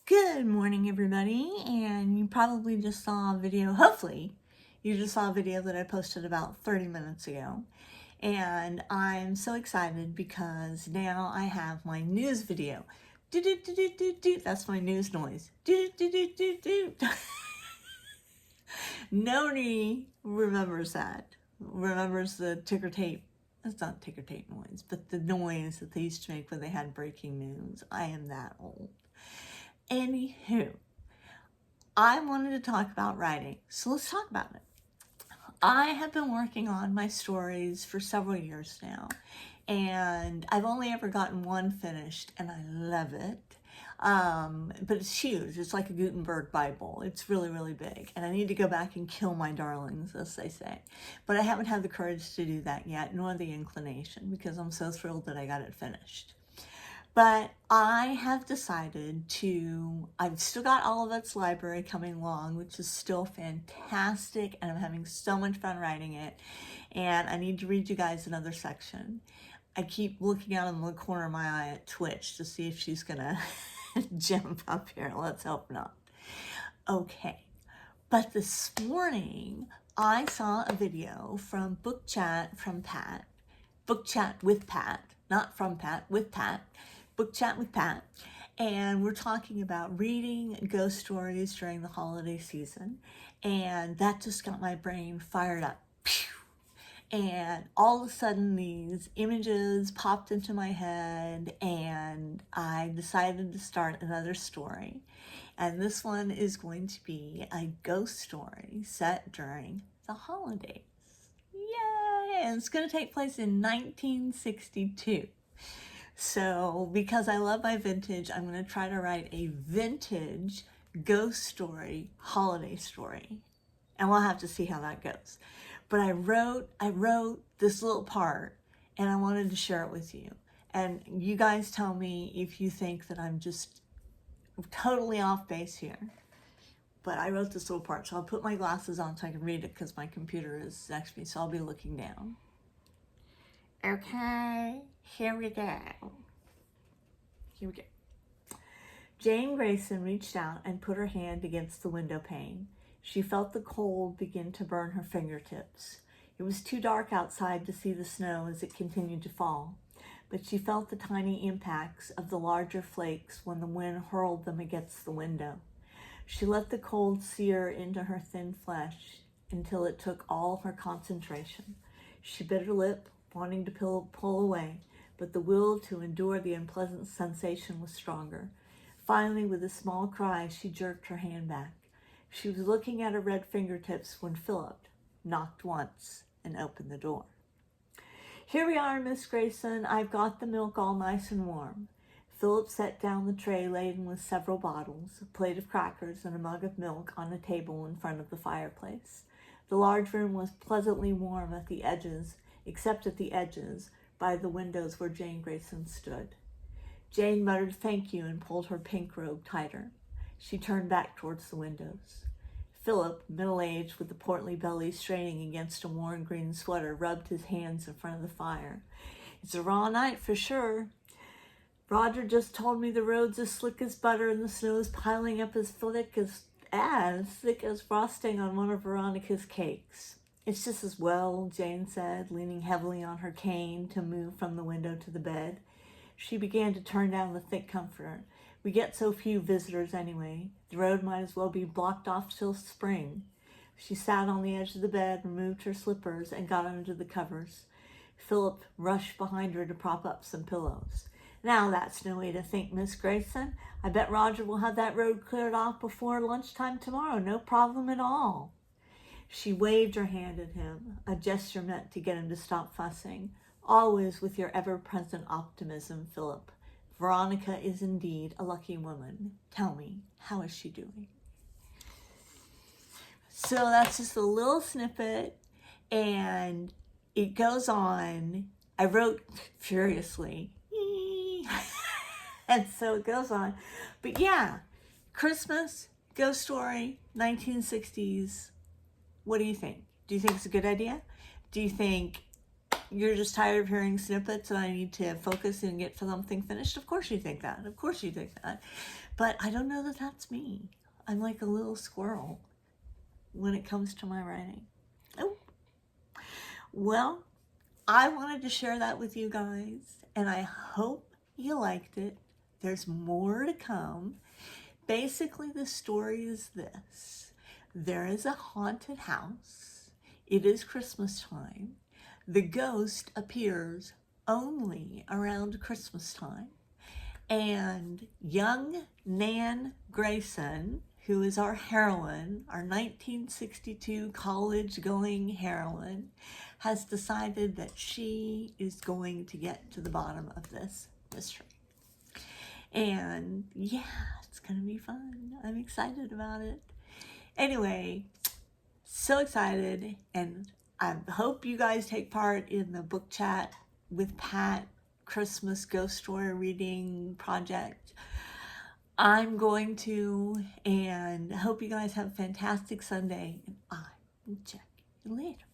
Good morning, everybody, and you probably just saw a video, hopefully, you just saw a video that I posted about 30 minutes ago, and I'm so excited because now I have my news video. Do-do-do-do-do-do. That's my news noise. Do-do-do-do-do-do. Nobody remembers that, remembers the ticker tape. It's not ticker tape noise, but the noise that they used to make when they had breaking news. I am that old. Anywho, I wanted to talk about writing, so let's talk about it. I have been working on my stories for several years now, and I've only ever gotten one finished, and I love it. But it's huge. It's like a Gutenberg Bible. It's really, really big, and I need to go back and kill my darlings, as they say. But I haven't had the courage to do that yet, nor the inclination, because I'm so thrilled that I got it finished. But I have decided to, I've still got Olivet's Library coming along, which is still fantastic, and I'm having so much fun writing it. And I need to read you guys another section. I keep looking out in the corner of my eye at Twitch to see if she's gonna jump up here. Let's hope not. Okay, but this morning I saw a video from Book Chat from Pat, Book Chat with Pat, not from Pat, with Pat, Book Chat with Pat, and we're talking about reading ghost stories during the holiday season, and that just got my brain fired up. And all of a sudden these images popped into my head, and I decided to start another story. And this one is going to be a ghost story set during the holidays. Yay! And it's going to take place in 1962. So, because I love my vintage, I'm going to try to write a vintage ghost story, holiday story. And we'll have to see how that goes. But I wrote this little part, and I wanted to share it with you. And you guys tell me if you think that I'm just totally off base here. But I wrote this little part, so I'll put my glasses on so I can read it because my computer is next to me, so I'll be looking down. Okay, here we go. Here we go. Jane Grayson reached out and put her hand against the window pane. She felt the cold begin to burn her fingertips. It was too dark outside to see the snow as it continued to fall, but she felt the tiny impacts of the larger flakes when the wind hurled them against the window. She let the cold sear into her thin flesh until it took all her concentration. She bit her lip, wanting to pull away, but the will to endure the unpleasant sensation was stronger. Finally, with a small cry, she jerked her hand back. She was looking at her red fingertips when Philip knocked once and opened the door. "Here we are, Miss Grayson. I've got the milk all nice and warm." Philip set down the tray laden with several bottles, a plate of crackers, and a mug of milk on a table in front of the fireplace. The large room was pleasantly warm at the edges, except at the edges, by the windows where Jane Grayson stood. Jane muttered thank you and pulled her pink robe tighter. She turned back towards the windows. Philip, middle-aged with a portly belly straining against a worn green sweater, rubbed his hands in front of the fire. "It's a raw night for sure. Roger just told me the road's as slick as butter and the snow's piling up as thick as frosting on one of Veronica's cakes." "It's just as well," Jane said, leaning heavily on her cane to move from the window to the bed. She began to turn down the thick comforter. "We get so few visitors anyway. The road might as well be blocked off till spring." She sat on the edge of the bed, removed her slippers, and got under the covers. Philip rushed behind her to prop up some pillows. "Now that's no way to think, Miss Grayson. I bet Roger will have that road cleared off before lunchtime tomorrow. No problem at all." She waved her hand at him, a gesture meant to get him to stop fussing. "Always with your ever-present optimism, Philip. Veronica is indeed a lucky woman. Tell me, how is she doing?" So that's just a little snippet, and it goes on. I wrote furiously, and so it goes on. But yeah, Christmas, ghost story, 1960s. What do you think? Do you think it's a good idea? Do you think you're just tired of hearing snippets and I need to focus and get something finished? Of course you think that. Of course you think that. But I don't know that that's me. I'm like a little squirrel when it comes to my writing. Oh, well, I wanted to share that with you guys, and I hope you liked it. There's more to come. Basically, the story is this. There is a haunted house. It is Christmas time. The ghost appears only around Christmas time. And young Nan Grayson, who is our heroine, our 1962 college-going heroine, has decided that she is going to get to the bottom of this mystery. And yeah, it's going to be fun. I'm excited about it. Anyway, so excited, and I hope you guys take part in the book chat with Pat Christmas ghost story reading project. I'm going to, and hope you guys have a fantastic Sunday, and I will check you later.